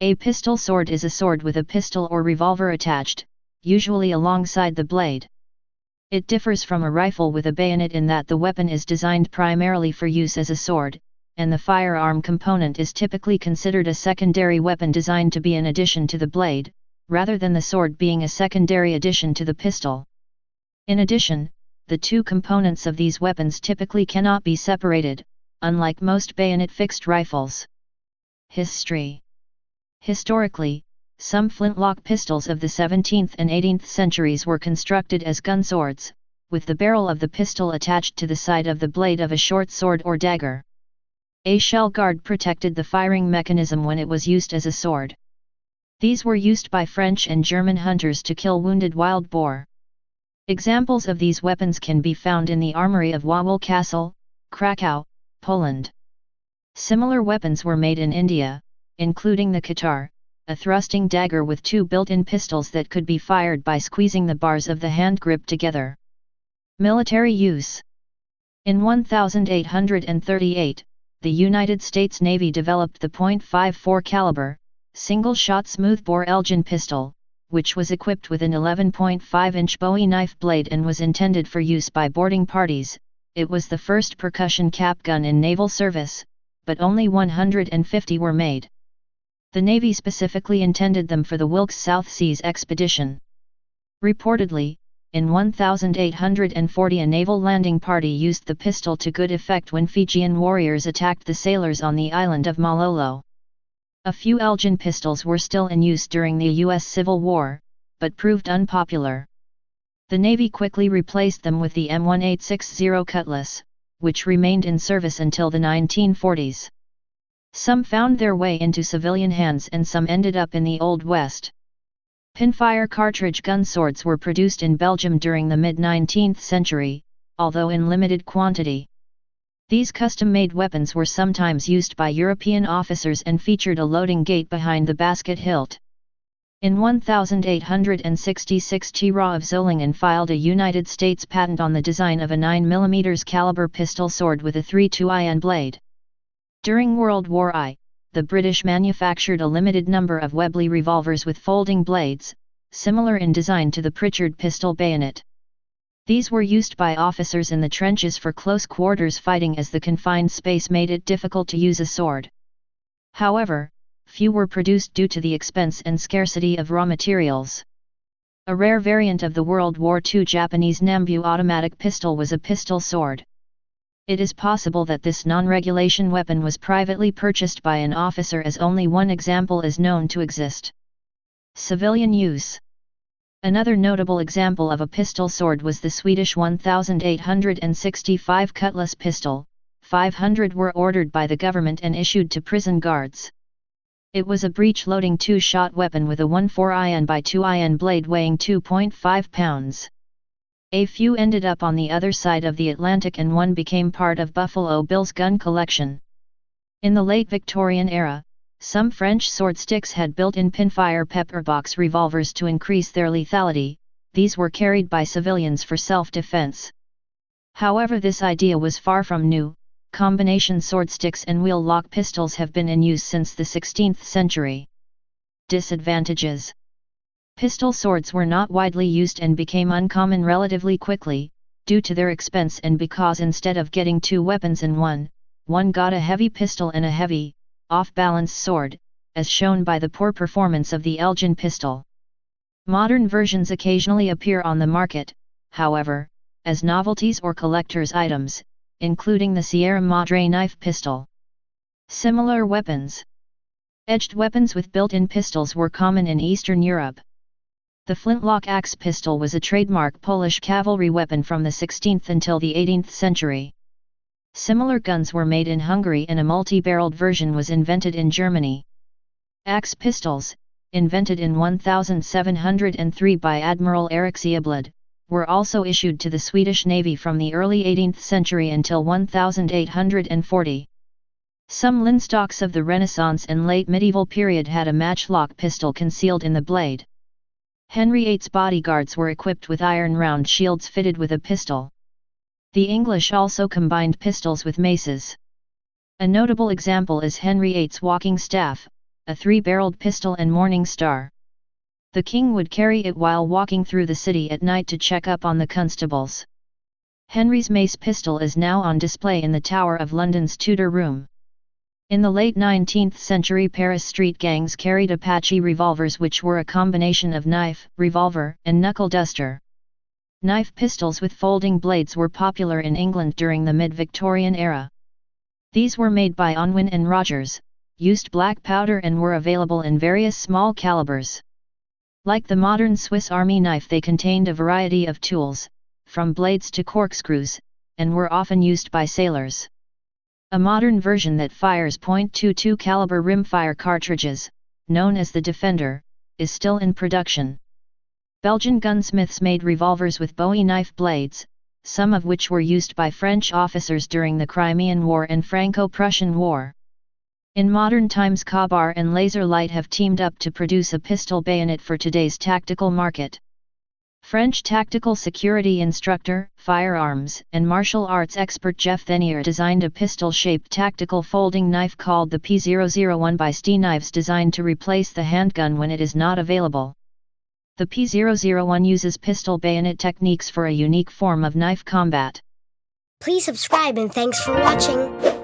A pistol sword is a sword with a pistol or revolver attached, usually alongside the blade. It differs from a rifle with a bayonet in that the weapon is designed primarily for use as a sword, and the firearm component is typically considered a secondary weapon designed to be an addition to the blade, rather than the sword being a secondary addition to the pistol. In addition, the two components of these weapons typically cannot be separated, unlike most bayonet-fixed rifles. History. Historically, some flintlock pistols of the 17th and 18th centuries were constructed as gun swords, with the barrel of the pistol attached to the side of the blade of a short sword or dagger. A shell guard protected the firing mechanism when it was used as a sword. These were used by French and German hunters to kill wounded wild boar. Examples of these weapons can be found in the armory of Wawel Castle, Krakow, Poland. Similar weapons were made in India, including the Katar, a thrusting dagger with two built-in pistols that could be fired by squeezing the bars of the hand grip together. Military use. In 1838, the United States Navy developed the .54 caliber, single-shot smoothbore Elgin pistol, which was equipped with an 11.5-inch Bowie knife blade and was intended for use by boarding parties. It was the first percussion cap gun in naval service, but only 150 were made. The Navy specifically intended them for the Wilkes South Seas expedition. Reportedly, in 1840 a naval landing party used the pistol to good effect when Fijian warriors attacked the sailors on the island of Malolo. A few Elgin pistols were still in use during the U.S. Civil War, but proved unpopular. The Navy quickly replaced them with the M1860 Cutlass, which remained in service until the 1940s. Some found their way into civilian hands and some ended up in the Old West. Pinfire cartridge gun swords were produced in Belgium during the mid-19th century, although in limited quantity. These custom-made weapons were sometimes used by European officers and featured a loading gate behind the basket hilt. In 1866 T. Ra of Zolingen filed a United States patent on the design of a 9mm caliber pistol sword with a 3-2 blade. During World War I, the British manufactured a limited number of Webley revolvers with folding blades, similar in design to the Pritchard pistol bayonet. These were used by officers in the trenches for close quarters fighting as the confined space made it difficult to use a sword. However, few were produced due to the expense and scarcity of raw materials. A rare variant of the World War II Japanese Nambu automatic pistol was a pistol sword. It is possible that this non-regulation weapon was privately purchased by an officer, as only one example is known to exist. Civilian use. Another notable example of a pistol sword was the Swedish 1865 Cutlass pistol. 500 were ordered by the government and issued to prison guards. It was a breech-loading two-shot weapon with a 1/4 by 2 blade weighing 2.5 pounds. A few ended up on the other side of the Atlantic and one became part of Buffalo Bill's gun collection. In the late Victorian era, some French sword sticks had built-in pinfire pepperbox revolvers to increase their lethality. These were carried by civilians for self-defense. However, this idea was far from new. Combination sword sticks and wheel-lock pistols have been in use since the 16th century. Disadvantages. Pistol swords were not widely used and became uncommon relatively quickly, due to their expense and because instead of getting two weapons in one got a heavy pistol and a heavy, off-balance sword, as shown by the poor performance of the Elgin pistol. Modern versions occasionally appear on the market, however, as novelties or collector's items, including the Sierra Madre knife pistol. Similar weapons. Edged weapons with built-in pistols were common in Eastern Europe. The flintlock axe pistol was a trademark Polish cavalry weapon from the 16th until the 18th century. Similar guns were made in Hungary and a multi-barreled version was invented in Germany. Axe pistols, invented in 1703 by Admiral Erik Sieblad, were also issued to the Swedish Navy from the early 18th century until 1840. Some linstocks of the Renaissance and late medieval period had a matchlock pistol concealed in the blade. Henry VIII's bodyguards were equipped with iron round shields fitted with a pistol. The English also combined pistols with maces. A notable example is Henry VIII's walking staff, a 3-barreled pistol and morning star. The king would carry it while walking through the city at night to check up on the constables. Henry's mace pistol is now on display in the Tower of London's Tudor Room. In the late 19th century, Paris street gangs carried Apache revolvers, which were a combination of knife, revolver, and knuckle duster. Knife pistols with folding blades were popular in England during the mid-Victorian era. These were made by Unwin and Rogers, used black powder, and were available in various small calibers. Like the modern Swiss Army knife, they contained a variety of tools, from blades to corkscrews, and were often used by sailors. A modern version that fires .22 caliber rimfire cartridges, known as the Defender, is still in production. Belgian gunsmiths made revolvers with Bowie knife blades, some of which were used by French officers during the Crimean War and Franco-Prussian War. In modern times, Ka-Bar and Laser Light have teamed up to produce a pistol bayonet for today's tactical market. French tactical security instructor, firearms, and martial arts expert Jeff Thenier designed a pistol-shaped tactical folding knife called the P001 by ST Knives, designed to replace the handgun when it is not available. The P001 uses pistol bayonet techniques for a unique form of knife combat. Please subscribe and thanks for watching.